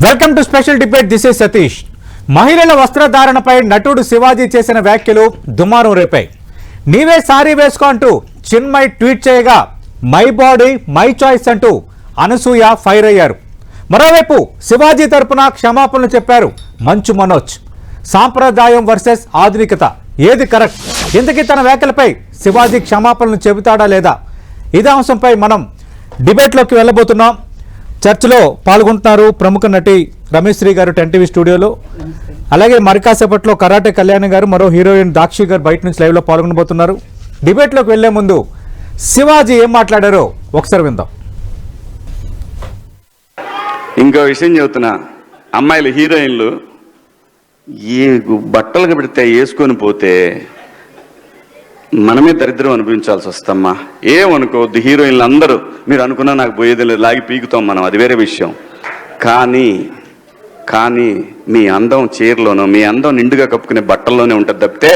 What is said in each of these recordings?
Welcome to special debate. This is Satish. మహిళల వస్త్రధారణపై నటుడు శివాజీ చేసిన వ్యాఖ్యలు దుమారం రేపాయి. నీవే సారీ వేసుకో అంటూ చిన్మయ్ ట్వీట్ చేయగా మై బాడీ మై చాయిస్ అంటూ అనసూయ ఫైర్ అయ్యారు. మరోవైపు శివాజీ తరపున క్షమాపణలు చెప్పారు మంచు మనోజ్. సాంప్రదాయం వర్సెస్ ఆధునికత ఏది కరెక్ట్? ఇంతకీ తన వ్యాఖ్యలపై శివాజీ క్షమాపణలు చెబుతాడా లేదా? ఇదే అంశంపై మనం డిబేట్లోకి వెళ్ళబోతున్నాం. చర్చలో పాల్గొంటున్నారు ప్రముఖ నటి రమేష్ శ్రీ గారు 10 టీవీ స్టూడియోలో. అలాగే మరికాసేపట్లో కరాటే కళ్యాణి గారు, మరో హీరోయిన్ దాక్షి గారు బయట నుంచి లైవ్లో పాల్గొనబోతున్నారు. డిబేట్లోకి వెళ్లే ముందు శివాజీ ఏం మాట్లాడారో ఒకసారి విందాం. ఇంకో విషయం చెబుతున్నా, అమ్మాయిలు హీరోయిన్లు ఏ బట్టలు పెడితే వేసుకొని పోతే మనమే దరిద్రం అనుభవించాల్సి వస్తమ్మా. ఏమనుకోవద్దు, హీరోయిన్లు అందరూ మీరు అనుకున్నా నాకు పోయేది లేదు, లాగి పీకుతాం మనం, అది వేరే విషయం. కానీ మీ అందం చీరలోనో మీ అందం నిండుగా కప్పుకునే బట్టల్లోనే ఉంటుంది తప్పితే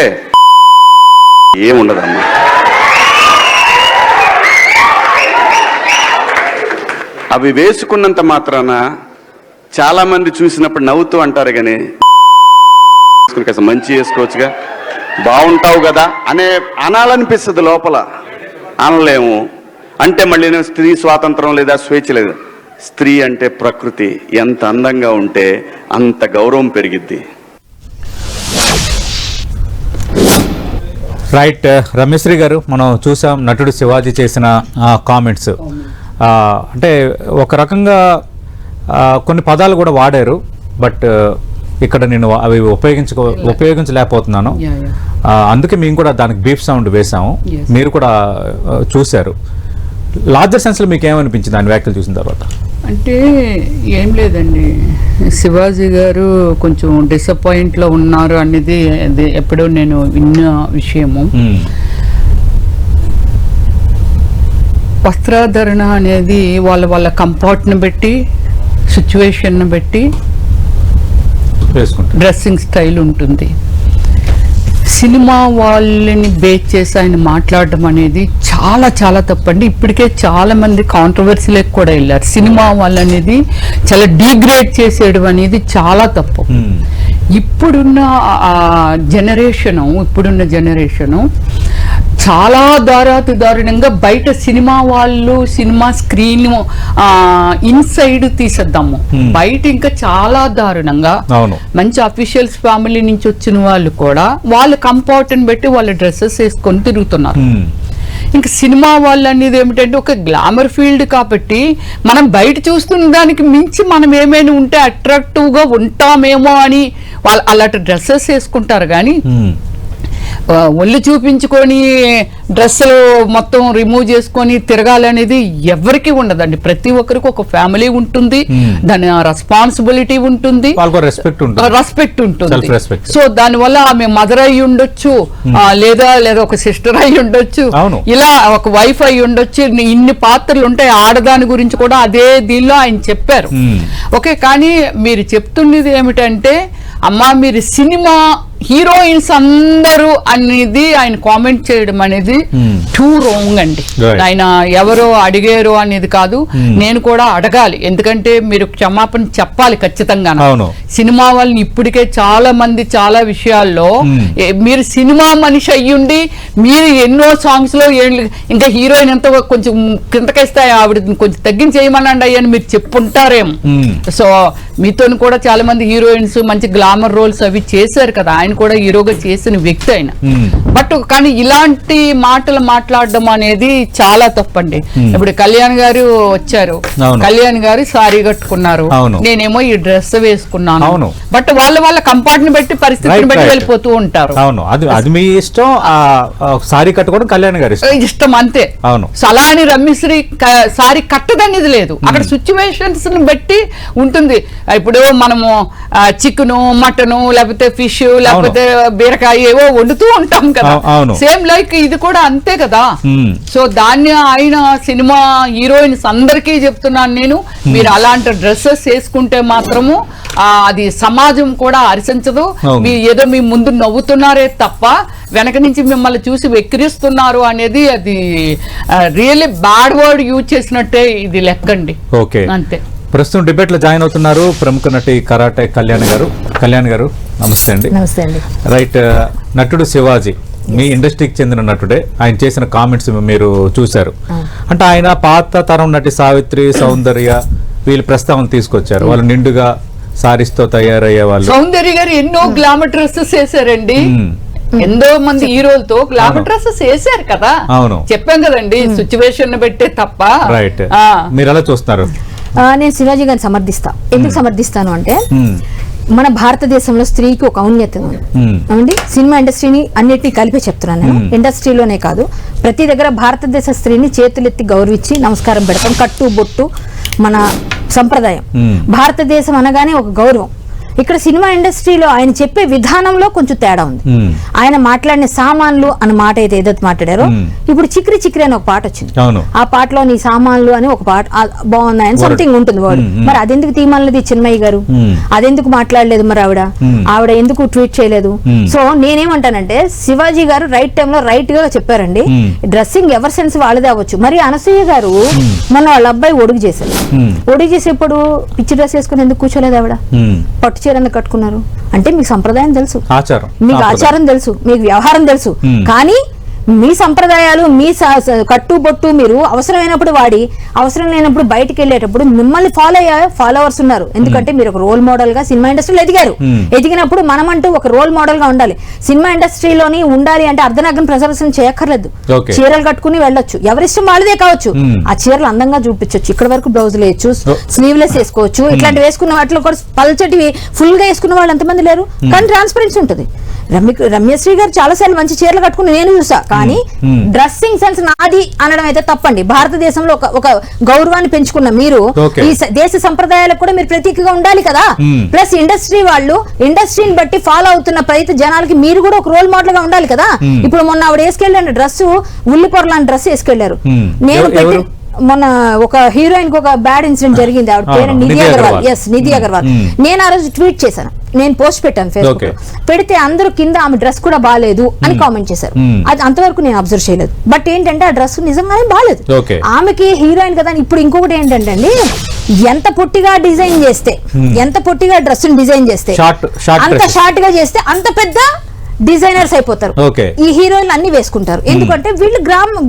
ఏముండదమ్మా. అవి వేసుకున్నంత మాత్రాన చాలా మంది చూసినప్పుడు నవ్వుతూ అంటారు, కానీ మంచి వేసుకోవచ్చుగా, బాగుంటావు కదా అనాలనిపిస్తుంది, లోపల అనలేము. అంటే మళ్ళీ స్త్రీ స్వాతంత్రం లేదా స్వేచ్ఛ లేదా? స్త్రీ అంటే ప్రకృతి, ఎంత అందంగా ఉంటే అంత గౌరవం పెరిగిద్ది. రైట్. రమేష్ శ్రీ గారు, మనం చూసాం నటుడు శివాజీ చేసిన కామెంట్స్. అంటే ఒక రకంగా కొన్ని పదాలు కూడా వాడారు, బట్ ఇక్కడ నేను అవి ఉపయోగించలేకపోతున్నాను. అందుకే మేము కూడా దానికి బీప్ సౌండ్ వేసాము, మీరు కూడా చూశారు. లార్జర్ సెన్స్లో మీకు ఏమనిపించింది దాని వ్యాఖ్యలు చూసిన తర్వాత? అంటే ఏం లేదండి, శివాజీ గారు కొంచెం డిసప్పాయింట్లో ఉన్నారు అనేది ఎప్పుడో నేను విన్న విషయము. వస్త్రాధరణ అనేది వాళ్ళ కంఫర్ట్ని బట్టి, సిచ్యువేషన్ని బట్టి డ్రెస్సింగ్ స్టైల్ ఉంటుంది. సినిమా వాళ్ళని బేస్ చేసి ఆయన మాట్లాడడం అనేది చాలా చాలా తప్పండి. ఇప్పటికే చాలా మంది కాంట్రవర్సీలకు కూడా వెళ్ళారు. సినిమా వాళ్ళనేది చాలా డిగ్రేడ్ చేసేయడం అనేది చాలా తప్పు. ఇప్పుడున్న జనరేషను చాలా దారుణంగా బయట సినిమా వాళ్ళు సినిమా స్క్రీన్ ఇన్సైడ్ తీసేద్దాము, బయట ఇంకా చాలా దారుణంగా మంచి అఫీషియల్స్ ఫ్యామిలీ నుంచి వచ్చిన వాళ్ళు కూడా వాళ్ళ కంఫర్ట్ని బట్టి వాళ్ళ డ్రెస్సెస్ వేసుకొని తిరుగుతున్నారు. ఇంకా సినిమా వాళ్ళు అనేది ఏమిటంటే ఒక గ్లామర్ ఫీల్డ్ కాబట్టి మనం బయట చూస్తున్న దానికి మించి మనం ఏమైనా ఉంటే అట్రాక్టివ్గా ఉంటామేమో అని వాళ్ళు అలాంటి డ్రెస్సెస్ వేసుకుంటారు. కానీ ఒళ్ళు చూపించుకొని డ్రెస్సులు మొత్తం రిమూవ్ చేసుకొని తిరగాలనేది ఎవరికి ఉండదండి. ప్రతి ఒక్కరికి ఒక ఫ్యామిలీ ఉంటుంది, దాని రెస్పాన్సిబిలిటీ ఉంటుంది, రెస్పెక్ట్ ఉంటుంది. సో దానివల్ల ఆమె మదర్ అయి ఉండొచ్చు, లేదా ఒక సిస్టర్ అయి ఉండొచ్చు, ఇలా ఒక వైఫ్ అయి ఉండొచ్చు. ఇన్ని పాత్రలు ఉంటాయి. ఆడదాని గురించి కూడా అదే దీనిలో ఆయన చెప్పారు. ఓకే, కానీ మీరు చెప్తున్నది ఏమిటంటే అమ్మా మీరు సినిమా హీరోయిన్స్ అందరూ అనేది ఆయన కామెంట్ చేయడం అనేది టూ రాంగ్ అండి. ఆయన ఎవరో అడిగారు అనేది కాదు, నేను కూడా అడగాలి. ఎందుకంటే మీరు క్షమాపణ చెప్పాలి ఖచ్చితంగా. సినిమా వాళ్ళని ఇప్పటికే చాలా మంది చాలా విషయాల్లో మీరు సినిమా మనిషి అయ్యుండి మీరు ఎన్నో సాంగ్స్ లో ఇంకా హీరోయిన్ ఎంత కొంచెం కిందకేస్తే ఆవిడ కొంచెం తగ్గించేయమనండి అని మీరు చెప్పుంటారేమో. సో మీతో కూడా చాలా మంది హీరోయిన్స్ మంచి గ్లామర్ రోల్స్ అవి చేశారు కదా, ఆయన కూడా హీరోగా చేసిన వ్యక్తి ఆయన. బట్ కానీ ఇలాంటి మాటలు మాట్లాడడం అనేది చాలా తప్పండి. ఇప్పుడు కళ్యాణ్ గారు వచ్చారు, కళ్యాణ్ గారు సారీ కట్టుకున్నారు, నేనేమో ఈ డ్రెస్ వేసుకున్నాను. బట్ వాళ్ళ కంఫర్ట్ ని బట్టి పరిస్థితిని బట్టి వెళ్ళిపోతూ ఉంటారు. అది మీ ఇష్టం, సారీ కట్టుకోవడం కళ్యాణ్ గారి ఇష్టం అంతే. సో అలా అని రమ్యశ్రీ సారీ కట్టదనేది లేదు, అక్కడ సిచ్యువేషన్స్ ని బట్టి ఉంటుంది. ఇప్పుడు మనము చికెను మటను లేకపోతే ఫిష్ లేకపోతే బీరకాయ ఏవో వండుతూ ఉంటాం కదా, సేమ్ లైక్ ఇది కూడా అంతే కదా. సో దాన్ని ఆయన సినిమా హీరోయిన్స్ అందరికీ చెప్తున్నాను నేను, మీరు అలాంటి డ్రెస్సెస్ వేసుకుంటే మాత్రము అది సమాజం కూడా హర్షించదు. మీరు ఏదో మీ ముందు నవ్వుతున్నారే తప్ప వెనక నుంచి మిమ్మల్ని చూసి వెక్కిరిస్తున్నారు అనేది అది రియల్లీ బ్యాడ్ వర్డ్ యూజ్ చేసినట్టే ఇది లెక్కండి. ఓకే, అంతే. ప్రస్తుతం డిబేట్ లో జాయిన్ అవుతున్నారు ప్రముఖ నటి కరాటే కళ్యాణ్ గారు నమస్తే అండి. నమస్తే అండి. రైట్, నటుడు శివాజీ మీ ఇండస్ట్రీకి చెందిన నటుడే. ఆయన చేసిన కామెంట్స్ మీరు చూశారు. అంటే ఆయన పాత తరం నటి సావిత్రి, సౌందర్య వీళ్ళు ప్రస్తావన తీసుకొచ్చారు. వాళ్ళు నిండుగా సారీస్ తో తయారయ్యే వాళ్ళు. సౌందర్య గారు ఎన్నో గ్లామర్ డ్రెస్సెస్ వేసారండి. ఎంతో మంది హీరోలతో గ్లామర్ డ్రెస్సెస్ వేసారు కదా. అవును, చెప్పాం కదండి, సిచ్యువేషన్ పెట్టే తప్ప. రైట్, మీరు ఎలా చూస్తున్నారు? నేను శివాజీ గారిని సమర్థిస్తా. ఎందుకు సమర్థిస్తాను అంటే మన భారతదేశంలో స్త్రీకి ఒక ఔన్నత్యం ఉంది అవునండి. సినిమా ఇండస్ట్రీని అన్నిటినీ కలిపి చెప్తున్నాను నేను. ఇండస్ట్రీలోనే కాదు, ప్రతి దగ్గర భారతదేశ స్త్రీని చేతులెత్తి గౌరవించి నమస్కారం పెడతాం. కట్టు బొట్టు మన సంప్రదాయం. భారతదేశం అనగానే ఒక గౌరవం. ఇక్కడ సినిమా ఇండస్ట్రీలో ఆయన చెప్పే విధానంలో కొంచెం తేడా ఉంది. ఆయన మాట్లాడిన సామాన్లు అన్న మాట అయితే ఏదైతే మాట్లాడారో, ఇప్పుడు చిక్రి చిక్రి అని ఒక పాట వచ్చింది. ఆ పాటలో నీ సామాన్లు అని ఒక పాట బాగున్నాయని సంథింగ్ ఉంటుంది వర్డ్. మరి అదెందుకు తీమాలది చిన్మయ్య గారు? అదెందుకు మాట్లాడలేదు? మరి ఆవిడ ఎందుకు ట్వీట్ చేయలేదు? సో నేనేమంటానంటే శివాజీ గారు రైట్ టైంలో రైట్ గా చెప్పారండి. డ్రెస్సింగ్ ఎవరి సెన్స్ వాళ్ళదే అవ్వచ్చు. మరి అనసూయ గారు మన వాళ్ళ అబ్బాయి ఒడుగు చేశారు. ఒడుగు చేసేప్పుడు పిచ్చి డ్రెస్ వేసుకుని ఎందుకు కూర్చోలేదు ఆవిడ? పట్టు చీర ఎందుకు కట్టుకున్నారు? అంటే మీకు సంప్రదాయం తెలుసు, మీకు ఆచారం తెలుసు, మీకు వ్యవహారం తెలుసు. కానీ మీ సంప్రదాయాలు, మీ కట్టుబొట్టు మీరు అవసరమైనప్పుడు వాడి, అవసరం లేనప్పుడు బయటకు వెళ్ళేటప్పుడు మిమ్మల్ని ఫాలో అయ్యే ఫాలోవర్స్ ఉన్నారు. ఎందుకంటే మీరు ఒక రోల్ మోడల్ గా సినిమా ఇండస్ట్రీలో ఎదిగారు. ఎదిగినప్పుడు మనమంటూ ఒక రోల్ మోడల్ గా ఉండాలి. సినిమా ఇండస్ట్రీలోని ఉండాలి అంటే అర్ధనగ్న ప్రదర్శన చేయక్కర్లేదు. చీరలు కట్టుకుని వెళ్ళొచ్చు, ఎవరిష్టం వాళ్ళదే కావచ్చు. ఆ చీరలు అందంగా చూపించవచ్చు. ఇక్కడ వరకు బ్లౌజులు వేయచ్చు, స్లీవ్లెస్ వేసుకోవచ్చు. ఇట్లాంటి వేసుకున్న వాటిలో కూడా పల్చటివి ఫుల్ గా వేసుకున్న వాళ్ళు ఎంతమంది లేరు. కానీ ట్రాన్స్పరెన్సీ ఉంటుంది. రమ్యశ్రీ గారు చాలా సార్లు మంచి చీరలు కట్టుకుని నేను చూసా. కానీ డ్రెస్సింగ్ సెన్స్ నాది అనడం అయితే తప్పండి. భారతదేశంలో ఒక గౌరవాన్ని పెంచుకున్న మీరు ఈ దేశ సంప్రదాయాలకు కూడా మీరు ప్రతీకగా ఉండాలి కదా. ప్లస్ ఇండస్ట్రీ వాళ్ళు ఇండస్ట్రీని బట్టి ఫాలో అవుతున్న ప్రతి జనాలకి మీరు కూడా ఒక రోల్ మోడల్ గా ఉండాలి కదా. ఇప్పుడు మొన్న ఆవిడ వేసుకెళ్ళిన డ్రెస్ ఉల్లి పొరలాంటి డ్రెస్ వేసుకెళ్లారు. నేను మొన్న ఒక హీరోయిన్ కి ఒక బ్యాడ్ ఇన్సిడెంట్ జరిగింది. ఆవిడ పేరు నిధి అగర్వాల్. నిధి అగర్వాల్. నేను ఆ రోజు ట్వీట్ చేశాను, నేను పోస్ట్ పెట్టాను ఫేస్బుక్ లో. పెడితే అందరూ కింద ఆమె డ్రెస్ కూడా బాగాలేదు అని కామెంట్ చేశారు. అది అంతవరకు నేను అబ్జర్వ్ చేయలేదు. బట్ ఏంటంటే ఆ డ్రెస్ నిజంగానే బాగాలేదు. ఆమెకి హీరోయిన్ కదా. ఇప్పుడు ఇంకొకటి ఏంటంటే అండి, ఎంత పొట్టిగా డిజైన్ చేస్తే, ఎంత పొట్టిగా డ్రెస్ డిజైన్ చేస్తే, అంత షార్ట్ గా చేస్తే అంత పెద్ద డిజైనర్స్ అయిపోతారు. ఈ హీరోయిన్లు అన్ని వేసుకుంటారు. ఎందుకంటే వీళ్ళు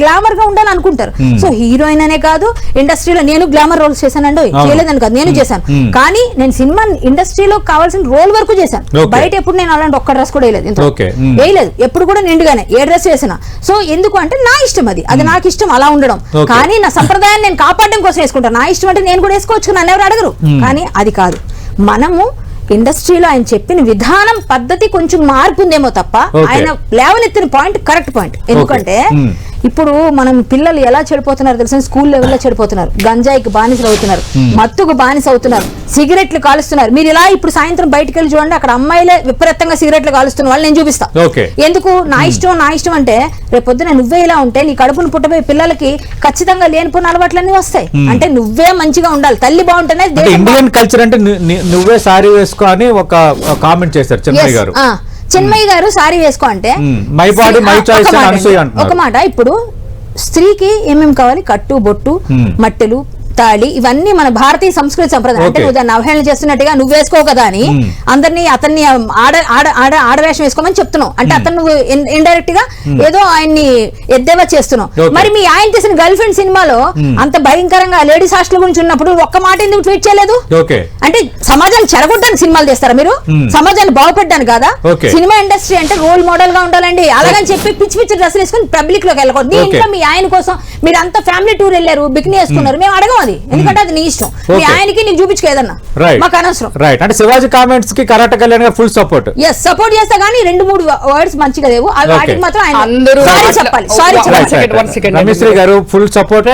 గ్లామర్ గా ఉండాలని అనుకుంటారు. సో హీరోయిన్ అనే కాదు, ఇండస్ట్రీలో నేను గ్లామర్ రోల్స్ చేశానండి, చేయలేదని కాదు, నేను చేశాను. కానీ నేను సినిమా ఇండస్ట్రీలో కావాల్సిన రోల్ వరకు చేశాను. బయట ఎప్పుడు నేను అలాంటి ఒక్క డ్రెస్ కూడా వేయలేదు. ఎప్పుడు కూడా నిండుగానే ఏ డ్రెస్ వేసినా. సో ఎందుకు అంటే నా ఇష్టం, అది నాకు ఇష్టం అలా ఉండడం. కానీ నా సంప్రదాయాన్ని నేను కాపాడడం కోసం వేసుకుంటాను. నా ఇష్టం అంటే నేను కూడా వేసుకోవచ్చు, నన్ను ఎవరు అడగరు. కానీ అది కాదు. మనము ఇండస్ట్రీలో ఆయన చెప్పిన విధానం, పద్ధతి కొంచెం మార్పు ఉందేమో తప్ప ఆయన లేవనెత్తిన పాయింట్ కరెక్ట్ పాయింట్. ఎందుకంటే ఇప్పుడు మనం పిల్లలు ఎలా చెడిపోతున్నారు తెలుసా? స్కూల్ లెవెల్లో చెడిపోతున్నారు, గంజాయికి బానిసలు అవుతున్నారు, మత్తుకు బానిస అవుతున్నారు, సిగరెట్లు కాలుస్తున్నారు. మీరు ఇలా ఇప్పుడు సాయంత్రం బయటకు వెళ్ళి చూడండి, అక్కడ అమ్మాయిలే విపరీతంగా సిగరెట్లు కాలుస్తున్న వాళ్ళు నేను చూపిస్తా. ఎందుకు? నా ఇష్టం అంటే రేపొద్దున నువ్వే ఇలా ఉంటే నీ కడుపును పుట్టబోయే పిల్లలకి ఖచ్చితంగా లేనిపోయిన అలవాట్లన్నీ వస్తాయి. అంటే నువ్వే మంచిగా ఉండాలి, తల్లి బాగుంటేనే. ఇండియన్ కల్చర్ అంటే నువ్వే సారీ వేసుకో అని ఒక కామెంట్ చేశారు చిన్మయ్య గారు. చిన్మయ్య గారు సారీ వేసుకో అంటే మై బాడీ మై చాయిస్ అని అనసూయ అంటున్నారు. ఒక మాట, ఇప్పుడు స్త్రీకి ఏమేమి కావాలి? కట్టు బొట్టు, మట్టెలు, తాళి, ఇవన్నీ మన భారతీయ సంస్కృతి సంప్రదాయం. అంటే నువ్వు దాన్ని అవహేళన చేస్తున్నట్టుగా నువ్వు వేసుకో కదా అని అందరినీ అతన్ని ఆడవేషం వేసుకోమని చెప్తున్నావు. అంటే అతను నువ్వు ఇండైరెక్ట్ గా ఏదో ఆయన్ని ఎద్దేవా చేస్తున్నావు. మరి మీ ఆయన చేసిన గర్ల్ ఫ్రెండ్ సినిమాలో అంత భయంకరంగా లేడీస్ హాస్టల్ గురించి ఉన్నప్పుడు ఒక్క మాట ఎందుకు ట్వీట్ చేయలేదు? అంటే సమాజాన్ని చెడగొట్టడానికి సినిమాలు చేస్తారా మీరు? సమాజాన్ని బాగుపడ్డానికి కాదా? సినిమా ఇండస్ట్రీ అంటే రోల్ మోడల్ గా ఉండాలండి. అలాగని చెప్పి పిచ్చి పిచ్చి డ్రెస్సులు వేసుకుని పబ్లిక్ లోకి వెళ్ళకూడదు. దీంట్లో మీ ఆయన కోసం మీరు అంతా ఫ్యామిలీ టూర్ వెళ్ళారు, బికినీ వేసుకున్నారు, మేము అడగం. ఎందుకంటే అది నీ ఇష్టం, మీ ఆయనకి నీకు చూపించుకేదన్నా మాకు అనవసరం. రైట్, అంటే శివాజీ కామెంట్స్ కి కరాటే కళ్యాణ్ గారు ఫుల్ సపోర్ట్. సపోర్ట్ చేస్తా, కానీ 2-3 వర్డ్స్ మంచిగా లేవు, వాటికి మాత్రం ఆయన సారీ చెప్పాలి. రమ్యశ్రీ గారు ఫుల్ సపోర్ట్.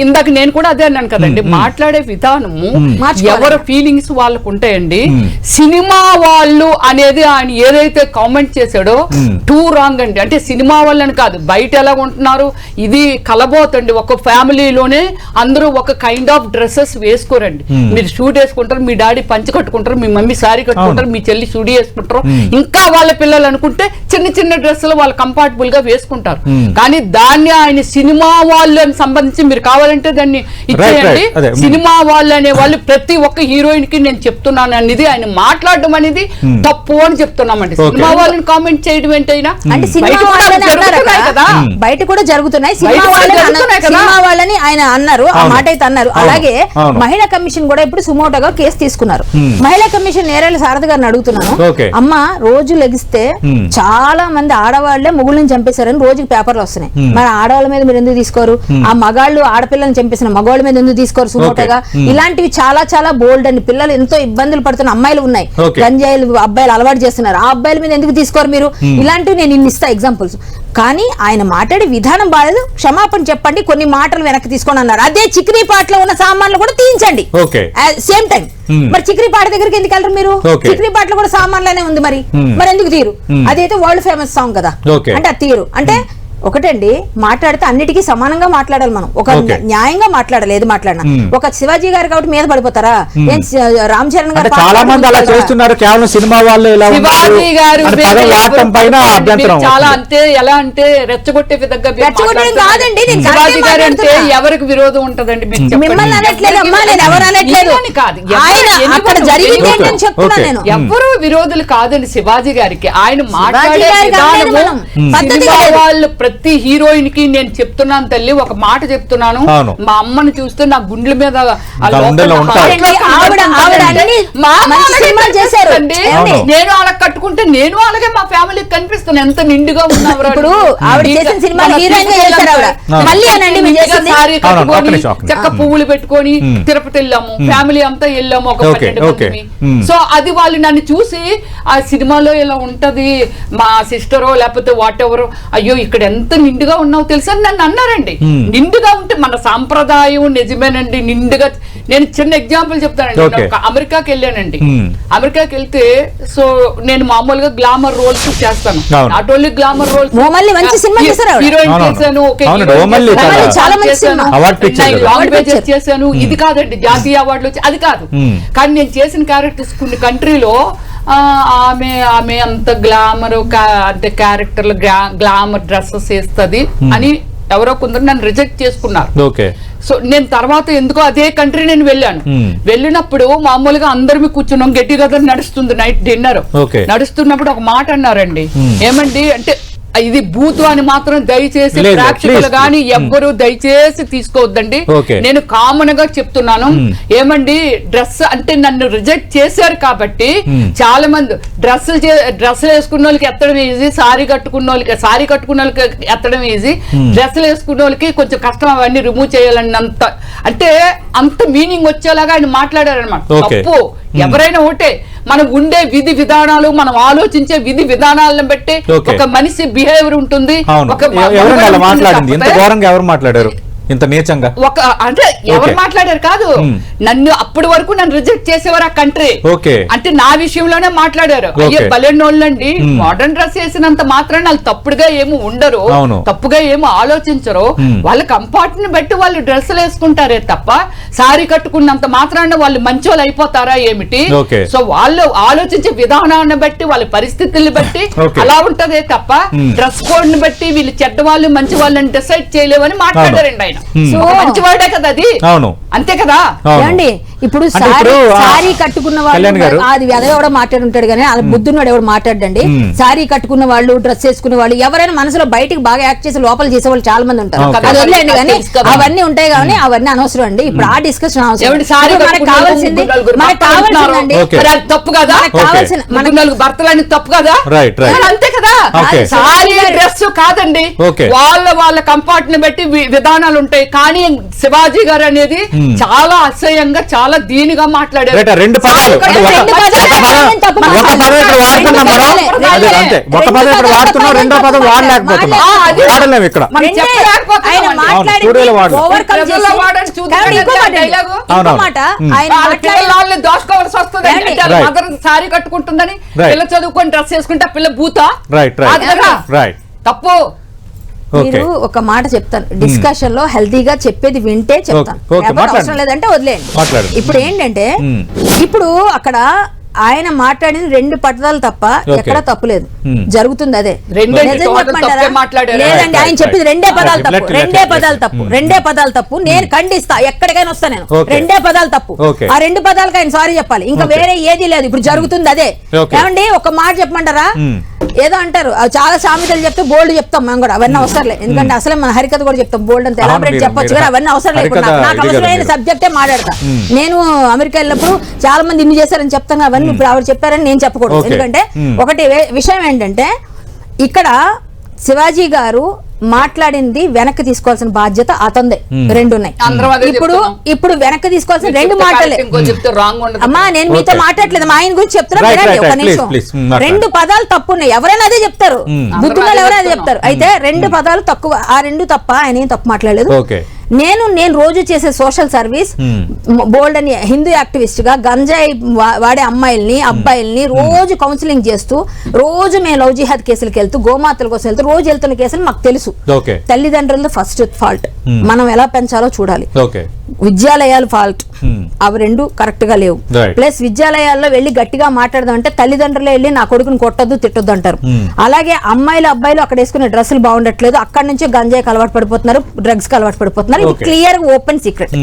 ఇందాక నేను కూడా అదే అన్నాను కదా, కాదండి, మాట్లాడే విధానము మార్చుకోవాలి. ఎవరి ఫీలింగ్స్ వాళ్ళకు ఉంటాయండి. సినిమా వాళ్ళు అనేది ఆయన ఏదైతే కామెంట్ చేశాడో టూ రాంగ్ అండి. అంటే సినిమా వాళ్ళని కాదు, బయట ఎలా ఉంటున్నారు, ఇది కలబోతండి. ఒక ఫ్యామిలీలోనే అందరూ ఒక కైండ్ ఆఫ్ డ్రెస్సెస్ వేసుకోరండి. మీరు షూట్ వేసుకుంటారు, మీ డాడీ పంచి కట్టుకుంటారు, మీ మమ్మీ సారీ కట్టుకుంటారు, మీ చెల్లి షూడీ వేసుకుంటారు, ఇంకా వాళ్ళ పిల్లలు అనుకుంటే చిన్న చిన్న డ్రెస్సులు వాళ్ళు కంఫర్టబుల్ గా వేసుకుంటారు. కానీ దాన్ని ఆయన సినిమా వాళ్ళని సంబంధించి మీరు కావాలంటే దాన్ని ఇచ్చేయండి. సినిమా వాళ్ళు అనే వాళ్ళు ప్రతి ఒక్క హీరోయిన్ కి నేను చెప్తున్నాను అనేది ఆయన మాట్లాడడం అనేది తప్పు అని చెప్తున్నామండి. సినిమా వాళ్ళని కామెంట్ చేయడం ఏంటైనా అంటే సినిమా వాళ్ళని అన్నారు కదా, బయట కూడా జరుగుతున్నాయి. సినిమా వాళ్ళని ఆయన అన్నారు, ఆ మాట అయితే అన్నారు. అలాగే మహిళా కమిషన్ కూడా ఇప్పుడు సుమోటోగా కేసు తీసుకున్నారు. మహిళా కమిషన్ నేరాల శారద గారిని అడుగుతున్నాను, అమ్మ రోజు లెగిస్తే చాలా మంది ఆడవాళ్లే మొగుళ్ళని చంపేశారని రోజుకి పేపర్లు వస్తున్నాయి. మరి ఆడవాళ్ళ మీద మీరు ఎందుకు తీసుకోరు? ఆ మగాళ్ళు ఆడపిల్లని చంపేసిన మగవాళ్ళ మీద ఎందుకు తీసుకోరు సుమోటోగా? ఇలాంటివి చాలా చాలా బోల్డ్ అండి. పిల్లలు ఎంతో ఇబ్బందులు పడుతున్న అమ్మాయిలు ఉన్నాయి, గంజాయిలు అబ్బాయిలు అలవాటు చేస్తున్నారు, ఆ అబ్బాయిల మీద ఎందుకు తీసుకోరు మీరు? ఇలాంటివి నేను ఇన్ని ఇస్తా ఎగ్జాంపుల్స్. కానీ ఆయన మాట్లాడే విధానం బాలేదు, క్షమాపణ చెప్పండి, కొన్ని మాటలు వెనక్కి తీసుకొని అన్నారు. అదే చిక్రీ పాటలో ఉన్న సామాన్లు కూడా తీయించండి సేమ్ టైం. మరి చిక్రీ పాట దగ్గరికి ఎందుకు వెళ్ళరు మీరు? చిక్రీ పాటలో కూడా సామాన్లనే ఉంది, మరి ఎందుకు తీరు? అదైతే వరల్డ్ ఫేమస్ సాంగ్ కదా, అంటే అది తీరు. అంటే ఒకటండి, మాట్లాడితే అన్నిటికీ సమానంగా మాట్లాడాలి మనం, ఒక న్యాయంగా మాట్లాడాలి. ఏది మాట్లాడినా ఒక శివాజీ గారు కాబట్టి మీద పడిపోతారా? రామ్ చరణ్ గారు చాలా మంది అలా చేస్తున్నారు, కేవలం సినిమా వాళ్ళు శివాజీ గారు చాలా అంటే ఎలా అంటే రెచ్చగొట్టే విధంగా కాదండి. శివాజీ గారు అంటే ఎవరికి విరోధం ఉంటదండి? మిమ్మల్ని అనట్లేదమ్మా, నేను ఎవరు అనట్లేదు, అక్కడ జరిగింది ఏంటని చెప్తున్నా నేను. ఎవరు విరోధులు కాదండి శివాజీ గారికి. ఆయన మాట్లాడే వాళ్ళు ప్రతి హీరోయిన్ కి నేను చెప్తున్నాను తల్లి, ఒక మాట చెప్తున్నాను, మా అమ్మని చూస్తే నా గుండెల మీద నేను అలా కట్టుకుంటే నేను అలాగే మా ఫ్యామిలీకి కనిపిస్తాను, ఎంత నిండుగా ఉన్నారు. చక్క పువ్వులు పెట్టుకొని తిరుపతి వెళ్ళాము, ఫ్యామిలీ అంతా వెళ్ళాము, ఒక 12 మంది. సో అది వాళ్ళు నన్ను చూసి ఆ సినిమాలో ఇలా ఉంటది మా సిస్టరో లేకపోతే వాట్ ఎవరో, అయ్యో ఇక్కడ ఎంత నిండుగా ఉన్నావు తెలుసా నన్ను అన్నారండి. నిండుగా ఉంటే మన సాంప్రదాయం నిజమేనండి, నిండుగా. నేను చిన్న ఎగ్జాంపుల్ చెప్తానండి. అమెరికాకి వెళ్ళానండి. అమెరికాకి వెళ్తే సో నేను మామూలుగా గ్లామర్ రోల్స్ చేస్తాను, not only glamour roles, heroine చేశాను, లాంగ్వేజ్ చేశాను. ఇది కాదండి జాతీయ అవార్డులు వచ్చి, అది కాదు. కానీ నేను చేసిన క్యారెక్టర్స్ కొన్ని కంట్రీలో ఆమె అంత గ్లామర్ అంటే క్యారెక్టర్లు గ్లామర్ డ్రెస్సెస్ వేస్తుంది అని ఎవరో కొందరు నన్ను రిజెక్ట్ చేసుకున్నారు. సో నేను తర్వాత ఎందుకో అదే కంట్రీ నేను వెళ్ళాను. వెళ్ళినప్పుడు మామూలుగా అందరిమి కూర్చున్నాం, గెట్ టుగెదర్ నడుస్తుంది, నైట్ డిన్నర్ నడుస్తున్నప్పుడు ఒక మాట అన్నారండి. ఏమండి అంటే ఇది బూతు అని మాత్రం దయచేసి ప్రేక్షకులు గాని ఎవ్వరు దయచేసి తీసుకోవద్దండి. నేను కామన్ గా చెప్తున్నాను, ఏమండి డ్రెస్ అంటే నన్ను రిజెక్ట్ చేశారు కాబట్టి చాలా మంది డ్రెస్సులు వేసుకున్న వాళ్ళకి ఎత్తడం ఈజీ, సారీ కట్టుకున్న వాళ్ళకి ఎత్తడం ఈజీ, డ్రెస్సులు వేసుకున్న వాళ్ళకి కొంచెం కష్టం అవన్నీ రిమూవ్ చేయాలన్నంత అంటే అంత మీనింగ్ వచ్చేలాగా ఆయన మాట్లాడారనమాట. తప్పు ఎవరైనా ఒకటే, మనం ఉండే విధి విధానాలు, మనం ఆలోచించే విధి విధానాలను బట్టి ఒక మనిషి బిహేవియర్ ఉంటుంది. ఎవరు మాట్లాడారు ఇంత నీచంగా? ఒక అంటే ఎవరు మాట్లాడారు కాదు, నన్ను అప్పటి వరకు నన్ను రిజెక్ట్ చేసేవారు ఆ కంట్రీ. అంటే నా విషయంలోనే మాట్లాడారు. అయ్యే బలెన్నోళ్ళండి, మోడర్న్ డ్రెస్ వేసినంత మాత్రం వాళ్ళు తప్పుడుగా ఏమి ఉండరు, తప్పుగా ఏమి ఆలోచించరు. వాళ్ళ కంఫర్ట్ ని బట్టి వాళ్ళు డ్రెస్సులు వేసుకుంటారే తప్ప సారీ కట్టుకున్నంత మాత్రాన వాళ్ళు మంచోళ్ళు అయిపోతారా ఏమిటి? సో వాళ్ళు ఆలోచించే విధానాన్ని బట్టి, వాళ్ళ పరిస్థితుల్ని బట్టి అలా ఉంటదే తప్ప డ్రెస్ కోడ్ ని బట్టి వీళ్ళు చెడ్డ వాళ్ళు మంచి వాళ్ళని డిసైడ్ చేయలేవని మాట్లాడారండి ఆయన. మంచి వర్డే కదా అది, అంతే కదా. ఇప్పుడు సారీ కట్టుకున్న వాళ్ళు అది ఎవడో మాట్లాడుంటాడు కానీ అలా బుద్ధున్నాడు ఎవడు మాట్లాడండి. సారీ కట్టుకున్న వాళ్ళు, డ్రెస్ వేసుకునే వాళ్ళు, ఎవరైనా మనసులో బయటికి బాగా యాక్ట్ చేసి లోపల చేసే వాళ్ళు చాలా మంది ఉంటారు. అది వదిలేండి, కానీ అవన్నీ ఉంటాయి కానీ అవన్నీ అనవసరం అండి. ఇప్పుడు ఆ డిస్కషన్ అవసరం. మనకు కావాల్సింది తప్పు కదా, మనకు కావాల్సిన భర్తలని తప్పు కదా, అంతే కదా. కదా, Okay. సారీ డ్రెస్ కాదండి, Okay. వాళ్ళ కంఫర్ట్ ని బట్టి విధానాలు ఉంటాయి. కానీ శివాజీ గారు అనేది చాలా అసహ్యంగా, చాలా దీనిగా మాట్లాడారు. రైట్, రెండు పదాలు అంటే ఒక పదం ఇక్కడ వాడుతున్నాం మనం, అదే అంతే, ఒక పదం ఇక్కడ వాడుతున్నాం, రెండో పదం వాడలేకపోతున్నాం, వాడలేము ఇక్కడ. మనం చెప్పలేకపోతున్నాం. అవును, స్టూడియోలో వాడు. ప్రజల్లో వాడని చూద్దాం డైలాగు. వాళ్ళని దోసుకోవాల్సి వస్తుంది. అంటే వాళ్ళ మదర్ సారీ కట్టుకుంటుందని, పిల్ల చదువుకొని డ్రెస్ వేసుకుంటే పిల్ల భూత, అది కదా తప్పు. మీరు ఒక మాట చెప్తాను, డిస్కషన్ లో హెల్తీగా చెప్పేది వింటే చెప్తాను, అవసరం లేదంటే వదిలేయండి. ఇప్పుడు ఏంటంటే, ఇప్పుడు అక్కడ ఆయన మాట్లాడిన 2 పదాలు తప్ప ఎక్కడ తప్పులేదు, జరుగుతుంది అదే. లేదండి, ఆయన చెప్పింది 2 పదాలు తప్పు, 2 పదాలు తప్పు, 2 పదాలు తప్పు. నేను ఖండిస్తా, ఎక్కడికైనా వస్తా నేను. 2 పదాలు తప్పు, ఆ 2 పదాలకు ఆయన సారీ చెప్పాలి, ఇంకా వేరే ఏది లేదు. ఇప్పుడు జరుగుతుంది అదే. ఏమండి, ఒక మాట చెప్పమంటారా? ఏదో అంటారు, చాలా సామెతలు చెప్తే బోల్డ్ చెప్తాం మేము కూడా, అవన్నీ అవసరం లేదు. ఎందుకంటే అసలే మన హరికథ కూడా చెప్తాం, బోల్డ్ అంత ఎలాబరేట్ చెప్పొచ్చు కానీ అవన్నీ అవసరం లేదు. నాకు అవసరమైన సబ్జెక్టే మాట్లాడతా. నేను అమెరికా వెళ్ళినప్పుడు చాలా మంది ఇన్ని చేశారని చెప్తాను, అవన్నీ ఇప్పుడు ఆవిడ చెప్పారని నేను చెప్పకూడదు. ఎందుకంటే ఒకటి విషయం ఏంటంటే, ఇక్కడ శివాజీ గారు మాట్లాడింది వెనక్కి తీసుకోవాల్సిన బాధ్యత అతందే. 2 ఉన్నాయి. ఇప్పుడు వెనక్కి తీసుకోవాల్సిన 2 మాటలే. అమ్మా, నేను మీతో మాట్లాడలేదు, మా ఆయన గురించి చెప్తున్నా, ఒక నిమిషం. 2 పదాలు తప్పు ఉన్నాయి, ఎవరైనా అదే చెప్తారు, బుద్ధులు ఎవరైనా అదే చెప్తారు. అయితే 2 పదాలు తక్కువ, ఆ 2 తప్ప ఆయన ఏం తప్పు మాట్లాడలేదు. నేను రోజు చేసే సోషల్ సర్వీస్, బోల్డ్ అని హిందూ యాక్టివిస్ట్ గా గంజాయి వాడే అమ్మాయిల్ని అబ్బాయిల్ని రోజు కౌన్సిలింగ్ చేస్తూ, రోజు మేము లవ్ జిహాద్ కేసులకు వెళ్తూ, గోమాతల కోసం వెళ్తూ, రోజు వెళ్తున్న కేసులు మాకు తెలుసు. తల్లిదండ్రులది ఫస్ట్ ఫాల్ట్, మనం ఎలా పెంచాలో చూడాలి. విద్యాలయాలు ఫాల్ట్, అవి 2 కరెక్ట్ గా లేవు. ప్లస్ విద్యాలయాల్లో వెళ్లి గట్టిగా మాట్లాడదాం అంటే తల్లిదండ్రులే వెళ్ళి నా కొడుకుని కొట్టద్దు తిట్టొద్దు అంటారు. అలాగే అమ్మాయిలు అబ్బాయిలు అక్కడ వేసుకునే డ్రెస్సులు బాగుండట్లేదు, అక్కడ నుంచి గంజాయికి అలవాటు పడిపోతున్నారు, డ్రగ్స్ కి అలవాటు పడిపోతున్నారు. ఇది క్లియర్ ఓపెన్ సీక్రెట్.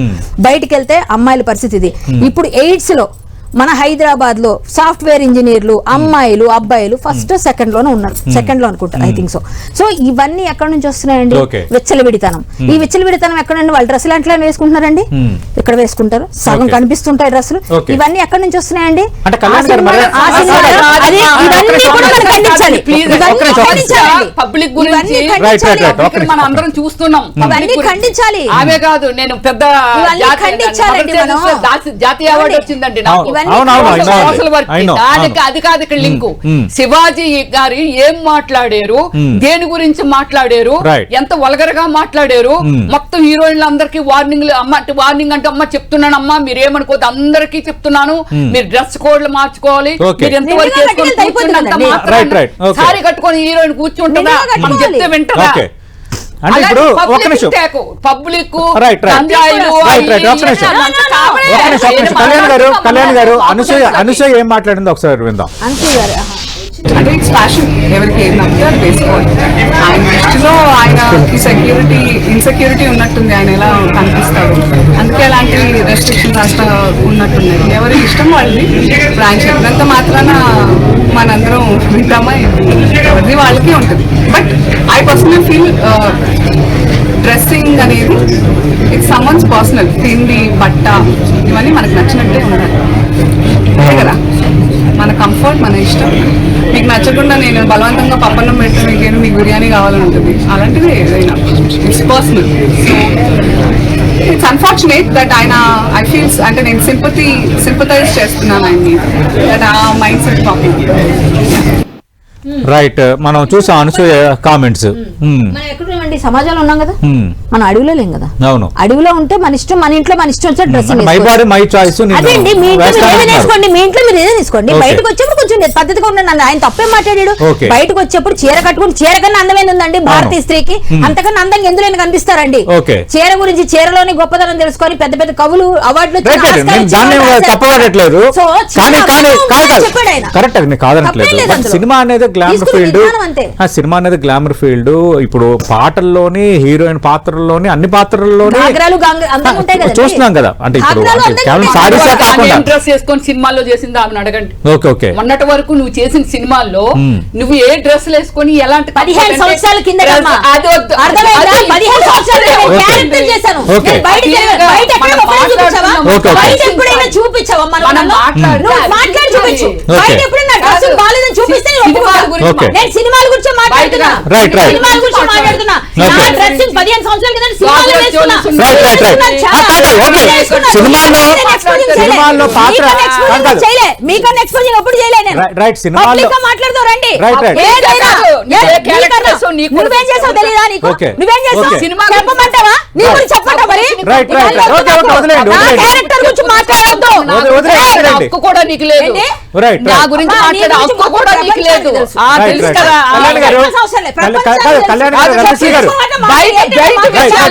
బయటికి వెళ్తే అమ్మాయిల పరిస్థితి ఇది. ఇప్పుడు ఎయిడ్స్ లో మన హైదరాబాద్ లో సాఫ్ట్వేర్ ఇంజనీర్లు అమ్మాయిలు అబ్బాయిలు ఫస్ట్ సెకండ్ లోనే ఉన్నారు, సెకండ్ లో అనుకుంటారు, ఐ థింక్ సో. సో ఇవన్నీ ఎక్కడి నుంచి వస్తున్నాయండి? విచ్చలవిడితనం. ఈ విచ్చలవిడితనం ఎక్కడండి? వాళ్ళు డ్రెస్సులు అంటే వేసుకుంటున్నారండి, ఇక్కడ వేసుకుంటారు, సగం కనిపిస్తుంటాయి డ్రెస్సులు. ఇవన్నీ ఎక్కడి నుంచి వస్తున్నాయండి? పబ్లిక్ గురించి మనం అందరం చూస్తున్నాం, ఖండించాలి. ఆమె కాదు, నేను పెద్ద జాతీయ అవార్డు వచ్చిందండి నాకు. అది కాదు ఇక్కడ లింకు. శివాజీ గారు ఏం మాట్లాడారు, దేని గురించి మాట్లాడారు, ఎంత వల్గర్ గా మాట్లాడారు, మొత్తం హీరోయిన్లు అందరికి వార్నింగ్ అంటే అమ్మ చెప్తున్నానమ్మా, మీరేమనుకోవద్దు, అందరికీ చెప్తున్నాను, మీరు డ్రెస్ కోడ్లు మార్చుకోవాలి, మీరు ఎంతవరకు సారీ కట్టుకొని హీరోయిన్ కూర్చుంటుందా, మనం చెప్తే వింటారా? అంటే ఇప్పుడు ఒక నిమిషం, పబ్లిక్ కళ్యాణ్ గారు అనసూయ ఏం మాట్లాడిందో ఒకసారి విందాం. అంటే ఇట్స్ ఫ్యాషన్, ఎవరికి ఏం నచ్చితే అది వేసుకోవాలి. ఆయన దృష్టిలో ఆయనకి ఇన్సెక్యూరిటీ ఉన్నట్టుంది, ఆయన ఎలా కనిపిస్తాడు, అందుకే అలాంటి రెస్ట్రిక్షన్స్ అట్లా ఉన్నట్టున్నాయి. ఎవరి ఇష్టం వాళ్ళది. ఇప్పుడు ఆయన చెప్పినంత మాత్రాన మనందరం వింటామా? ఎవరిది వాళ్ళకే ఉంటుంది. But I personal feel dressing అనేది ఇట్స్ సమ్వన్స్ పర్సనల్. తిండి బట్ట ఇవన్నీ మనకు నచ్చినట్టే ఉండాలి, అంతే కదా. మన కంఫర్ట్, మన ఇష్టం. మీకు నచ్చకుండా నేను బలవంతంగా పప్పన్నం పెడితే మీకు బిర్యానీ కావాలని ఉంటుంది, అలాంటిది ఏదైనా it's personal. So it's unfortunate that ఆయన ఐ ఫీల్స్ అంటే నేను సింపథైజ్ చేస్తున్నాను ఆయన్ని, దట్ ఆ మైండ్ సెట్ ప్రాబ్లం. రైట్, మనం చూసాం అనసూయ కామెంట్స్. సమాజంలో ఉన్నాం కదా, మన అడవిలో లేం కదా. అవును, అడవిలో ఉంటే మన ఇష్టం, మన ఇంట్లో మన ఇష్టం వచ్చిన dress my body my choice. అదేండి, మీ ఇంట్లో మీరు వేసుకోండి, మీ ఇంట్లో మీరు ఏదో తీసుకోండి. బయటకు వచ్చేప్పుడు కొంచెం పద్ధతిగా ఉండండి. ఆయన తప్పే మాట్లాడాడు. బయటకు వచ్చేప్పుడు చీర కట్టుకుని, చీర కన్నా అందమైన ఉందండి భారతీయ స్త్రీకి, అంతకన్నా అందంగా ఎందులో కనిపిస్తారండి. చీర గురించి, చీరలోని గొప్పతనం తెలుసుకొని పెద్ద పెద్ద కవులు అవార్డులు తప్పడట్లేదు, కరెక్ట్ కాదనట్లేదు. సినిమా అనేది గ్లామర్ ఫీల్డ్, సినిమా అనేది గ్లామర్ ఫీల్డ్. ఇప్పుడు పాటలు పాత్రల్లోని హీరోయిన్ పాత్రల్లోని అన్ని పాత్రల్లోని గాగ్రాలు అందంగా ఉంటాయి కదా చూస్తున్నాం కదా. అంటే ఇప్పుడు గాగ్రాలు అంటే అందంగా కేవలం ఉంటాయి. సారీసే కాకుండా డ్రెస్ వేసుకొని సినిమాల్లో చేసింది ఆమెను అడగండి. ఓకే ఓకే మొన్నటి వరకు నువ్వు చేసిన సినిమాల్లో నువ్వు ఏ డ్రెస్ వేసుకొని ఎలాంటి 15 సంవత్సరాల కింద అది వద్దు. 15 సంవత్సరాలు ఓకే. క్యారెక్టర్ చేశాను. ఓకే. నేను బయట ఎక్కడ చూపించావా? ఓకే. బయట ఎప్పుడైనా చూపించావా? మనం నువ్వు మాట్లాడి చూపించు. ఓకే. బయట ఎప్పుడైనా డ్రెస్ బాలేదని చూపిస్తే నేను ఒప్పుకుంటా. ఓకే. నేను సినిమాల గురించి మాట్లాడుతున్నా. Right, right. సినిమాల గురించి మాట్లాడుతున్నా. నా ఓకే. డ్రెస్సింగ్ 15 సంవత్సరాల కింద సినిమాలో వేసుకున్నా. Right right right okay. సినిమాల్లో పాత్ర కాదు. చేయలే. మీకన్నా ఎక్స్పోజింగ్ ఎప్పుడు చేయలే నేను. రైట్ సినిమాల్లో పబ్లిక్ గా మాట్లాడుతూ రండి. Right, right. ఏదైనా నీకు నువ్వేం చేసావు తెలీదా నీకు? ఓకే. నువ్వేం చేసావు? ఓకే. సినిమా చెప్పమంటావా? నీ గురించి చెప్పంటా మరి? Right, right, right. Okay, okay, వదిలేయండి, నా వదిలేయండి. క్యారెక్టర్ గురించి మాట్లాడొద్దు. వదిలేయండి. హక్కు కూడా నీకు లేదు. ఏంటి? రైట్, నా రైట్. గురించి అమ్మా, నీ మాట్లాడే గురించి హక్కు కూడా నీకు లేదు. తెలుసు. రైట్, తెలుసు రైట్. కదా. కళ్యాణ్ గారు అవసరం లేదు. కళ్యాణ్ ప్రపంచాన్ని గారు తెలుసు. రమేష్ గారు బయట రైట్, రైట్, వదిలేయండి.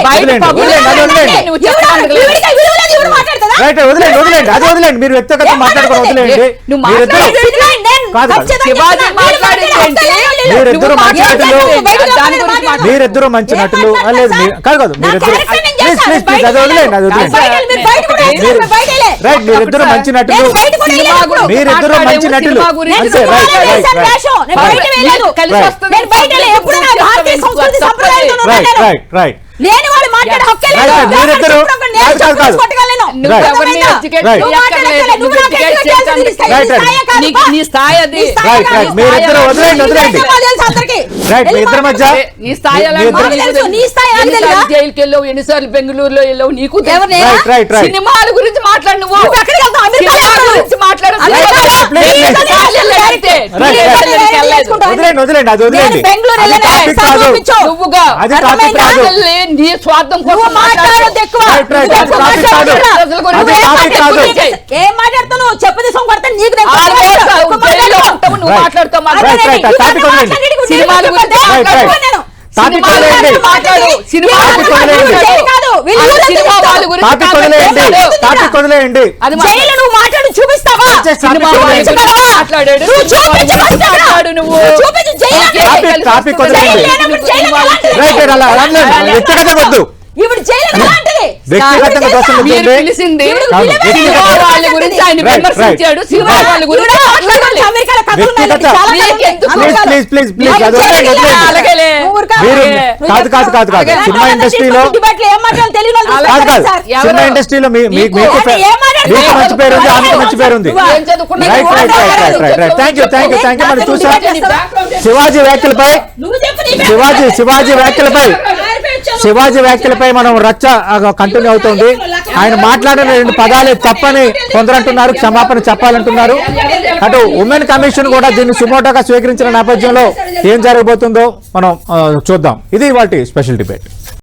బయట వదిలేండి, నువ్వు చెప్పడానికి రైట్ వదిలేండి వదిలేండి అది వదిలేండి. మీరు వ్యక్తిగతంగా మాట్లాడుకుని వదిలేయండి. నువ్వు మీరిద్దరు కాదు, కాదు. శివాజీ మాట్లాడేంటి? మీరిద్దరు నువ్వు మంచి నటులు. దాని గురించి మాట్లాడు. మీరిద్దరు మంచి నటులు. లేదు కాదు కాదు మీరిద్దరు ప్లీజ్ ప్లీజ్ ప్లీజ్ అది వదిలేండి అది వదిలేండి. రైట్ మీరిద్దరు మంచి నటులు. మీరిద్దరు మంచి నటులు. అంతే right right right right right లేని వాళ్ళు మాట్లాడే హక్కే లేదు. రైట్, మీరిద్దరు కాదు కాదు కాదు నువ్వు ఎవరిని educate రైట్. చేయక్కర్లేదు. నువ్వు educate చేయడానికి రైట్, రైట్. నీ స్థాయి అది. రైట్ రైట్ మీరిద్దరు వదిలేండి వదిలేండి. రైట్ మీ ఇద్దరి మధ్య నీ స్థాయి ఎలా మీ ఉందో ఇద్దరు- నీకు తెలుసు. నీ స్థాయి ఎలా ఎన్నిసార్లు తెలుసా? జైలుకి వెళ్ళావు, ఎన్నిసార్లు బెంగళూరులో వెళ్ళావు, నీకు తెలుసు. ఎవరిని? రైట్ రైట్ రైట్ సినిమాల గురించి మాట్లాడు. నువ్వు ఎక్కడికి వెళ్తావు? అమెరికా సినిమాల వెళ్తావు. గురించి మాట్లాడు. అమెరికా సినిమాల వెళ్తావు. ప్లీజ్, గురించి ప్లీజ్. మాట్లాడు. Right, right. వెళ్ళలేదు. వదిలేండి వదిలేండి అది వదిలేండి. నేను బెంగళూరు అది వెళ్ళాను. టాపిక్ ఎగ్జామ్ కాదు. చూపించు. నువ్వుగా అది టాపిక్ కాదు. వెళ్ళి నీ స్వార్థం నువ్వు కోసం మాట్లాడొద్దు ఎక్కువ. Right, right. అది నువ్వు టాపిక్ కాదు. మాట్లాడొద్దు. అది నువ్వు ఏం టాపిక్ కాదు. మాట్లాడుతున్నావు? ఏం మాట్లాడుతున్నావు? చెప్పు తీసుకొని కొడతాను. నీకు నేను ఆ కొడతాను. రోజు ఎక్కువ జైల్లో మాట్లాడకు. ఉంటావు, నువ్వు రైట్. మాట్లాడుతావు. Right, right. ఇవన్నీ టాపిక్ వదిలేండి. మాట్లాడి సినిమాల గురించి రైట్, రైట్. నేను. టాపిక్ సినిమాల వదిలేయండి. గురించి మాట్లాడు. సినిమా టాపిక్ వదిలేయండి. కాదు. వీళ్ళు అది ఊళ్ళో సినిమా తిరుగుతారు. వాళ్ళ గురించి టాపిక్ మాట్లాడు. వదిలేయండి. మాట్లాడు. టాపిక్ వదిలేయండి. అది జైలు నువ్వు మాట్లాడి చూపిస్తావా? సినిమా వాళ్ళ గురించి చూపించగలవా? మాట్లాడాడు. నువ్వు చూపించు ఫస్ట్ అక్కడ. మాట్లాడు నువ్వు. నువ్వు చూపించు జైలు అంటే. టాపిక్ వదిలేయండి. జైలు లేనప్పుడు జైలు ఎలాంటిది? రైట్ రైట్ అలా అనలేదు. వ్యక్తిగతంగా వద్దు. ఇప్పుడు జైలు ఎలాంటిది? వ్యక్తిగతంగా దోషం మీరు వద్దండి. పిలిచింది కాదు. సినిమా వాళ్ళ గురించి ఆయన రైట్, విమర్శించాడు. రైట్. సినిమా వాళ్ళ గురించి మాట్లాడాలి. అమెరికాలో కథలు ఉన్నాయి. వ్యక్తిగత- చాలా కథలు ఉన్నాయి. నీకెందుకు? ప్లీజ్ ప్లీజ్ ప్లీజ్ ప్లీజ్ అది వదిలేయండి వదిలేయండి. అలాగేలే. నువ్వు ఊరుకో. మీరు నువ్వు కాదు కాదు కాదు కాదు అలాగే. సినిమా ఇండస్ట్రీలో డిబేట్లో ఏం మాట్లాడాలో తెలియని వాళ్ళు కాదు కాదు సార్. సినిమా ఇండస్ట్రీలో మీకు నీకు మీకు అంటే ఏం మాట్లాడుతున్నావు? మీకు మంచి పేరు ఉంది ఆమెకు మంచి పేరు ఉంది. నువ్వు ఏం చదువుకున్నావు? Right right right right right right thank you thank you thank you. మనం చూసాం శివాజీ వ్యాఖ్యలపై నువ్వు చెప్పు నీ శివాజీ వ్యాఖ్యలపై శివాజీ వ్యాఖ్యలపై మనం రచ్చ కంటిన్యూ అవుతుంది. ఆయన మాట్లాడిన 2 పదాలే తప్పని కొందరంటున్నారు, క్షమాపణ చెప్పాలంటున్నారు. అటు ఉమెన్ కమిషన్ కూడా దీన్ని సుమోటోగా స్వీకరించిన నేపథ్యంలో ఏం జరగబోతుందో మనం చూద్దాం. ఇది వాటి స్పెషల్ డిబేట్.